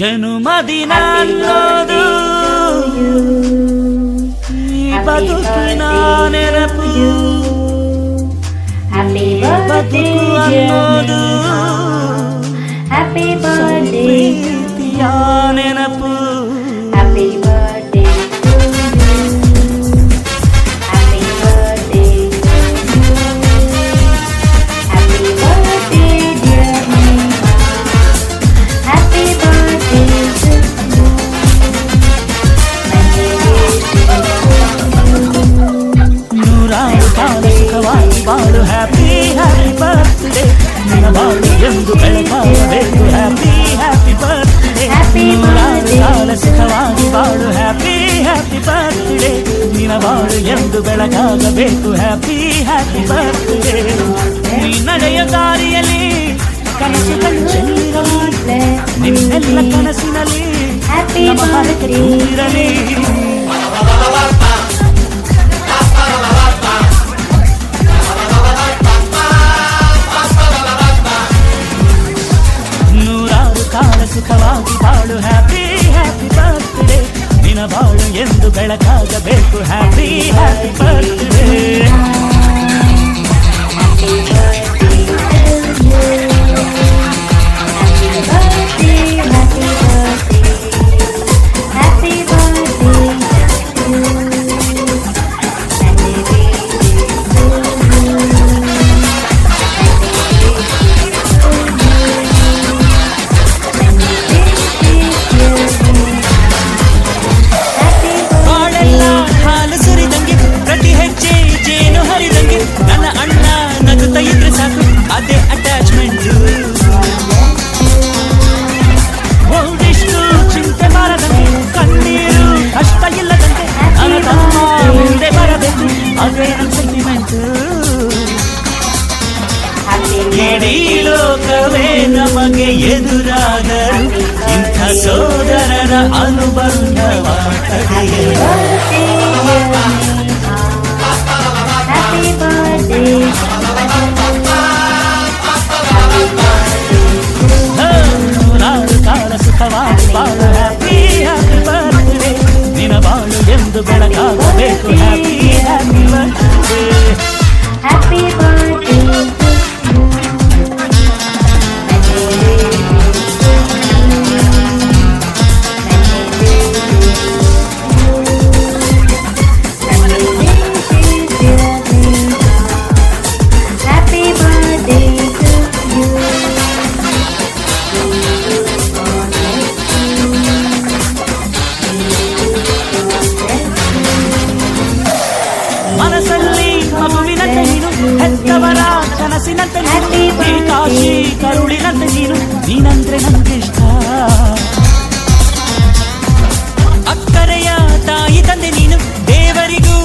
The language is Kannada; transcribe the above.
ಜನುಮದಿನ ಅನ್ನೋದು ಈ ಬದುಕಿನ ನೆನಪು, ಬದುಕು ಅನ್ನೋದು ಪ್ರೀತಿಯ ನೆನಪು. ಬಾಳು ಹ್ಯಾಪಿ ಹ್ಯಾಪಿ ಬರ್ತ್ಡೇ, ನಿನ್ನ ಬಾಳು ಎಂದು ಬೆಳಕಾಗಬೇಕು ಹ್ಯಾಪಿ ಹ್ಯಾಪಿ ಬರ್ತ್ಡೇ. ನೂರಾರು ಕಾಲ ಸುಖವಾಗಿ ಬಾಳು ಹ್ಯಾಪಿ ಹ್ಯಾಪಿ ಬರ್ತ್ಡೇ, ನಿನ್ನ ಬಾಳು ಎಂದು ಬೆಳಕಾಗಬೇಕು ಹ್ಯಾಪಿ ಹ್ಯಾಪಿ ಬರ್ತ್ಡೇ. ನೀ ನಡೆಯ ದಾರಿಯಲ್ಲಿ ಕನಸುಗಳು ಚೆಲ್ಲಿರಲಿ, ನಿನ್ನೆಲ್ಲ ಕನಸಿನಲ್ಲಿ ನಮ್ಮ ಹರಕೆ ತುಂಬಿರಲಿ. ಸುಖವಾಗಿ ಬಾಳು ಹ್ಯಾಪಿ ಹ್ಯಾಪಿ ಬರ್ತ್ಡೇ, ನಿನ್ನ ಬಾಳು ಎಂದು ಬೆಳಕಾಗಬೇಕು ಹ್ಯಾಪಿ ಹ್ಯಾಪಿ ಬರ್ತ್ಡೇ. ನನ್ನ ಅಣ್ಣ ನಗುತ್ತಾ ಇದ್ರೆ ಸಾಕು ಅದೇ ಅಟ್ಯಾಚ್ಮೆಂಟ್. ಒಂದಿಷ್ಟು ಚಿಂತೆ ಮಾಡದಂತೆ, ಕಣ್ಣೀರು ಕಷ್ಟ ಇಲ್ಲದಂತೆ ನನ್ನ ತಮ್ಮ ಮುಂದೆ ಬರಬೇಕು ಅದೇ ನನ್ನ ಸೆಂಟಿಮೆಂಟ್. ಇಡೀ ಲೋಕವೇ ನಮಗೆ ಎದುರಾದರೂ ಇಂಥ ಸೋದರರ ಅನುಬಂಧವ ನೂರಾರು ಕಾಲ ಸುಖವಾಗಿ ಬಾಳು ಹ್ಯಾಪಿ ಹ್ಯಾಪಿ ಬರ್ತ್ಡೇ, ನಿನ್ನ ಬಾಳು ಎಂದು ಬೆಳಕಾಗಬೇಕು happy happy birthday. Happy birthday ಮನಸ್ಸಲ್ಲಿ ಮಗುವಿನಂತೆ ನೀನು, ಹೆತ್ತವರ ಕನಸಿನಂತೆ ನೀನು, ಈ ಕಾಶಿ ಕರುಳಿನಂತೆ ನೀನು, ನೀನಂದ್ರೆ ನಂಗಿಷ್ಟ. ಅಕ್ಕರೆಯ ತಾಯಿ ತಂದೆ ನೀನು, ದೇವರಿಗೂ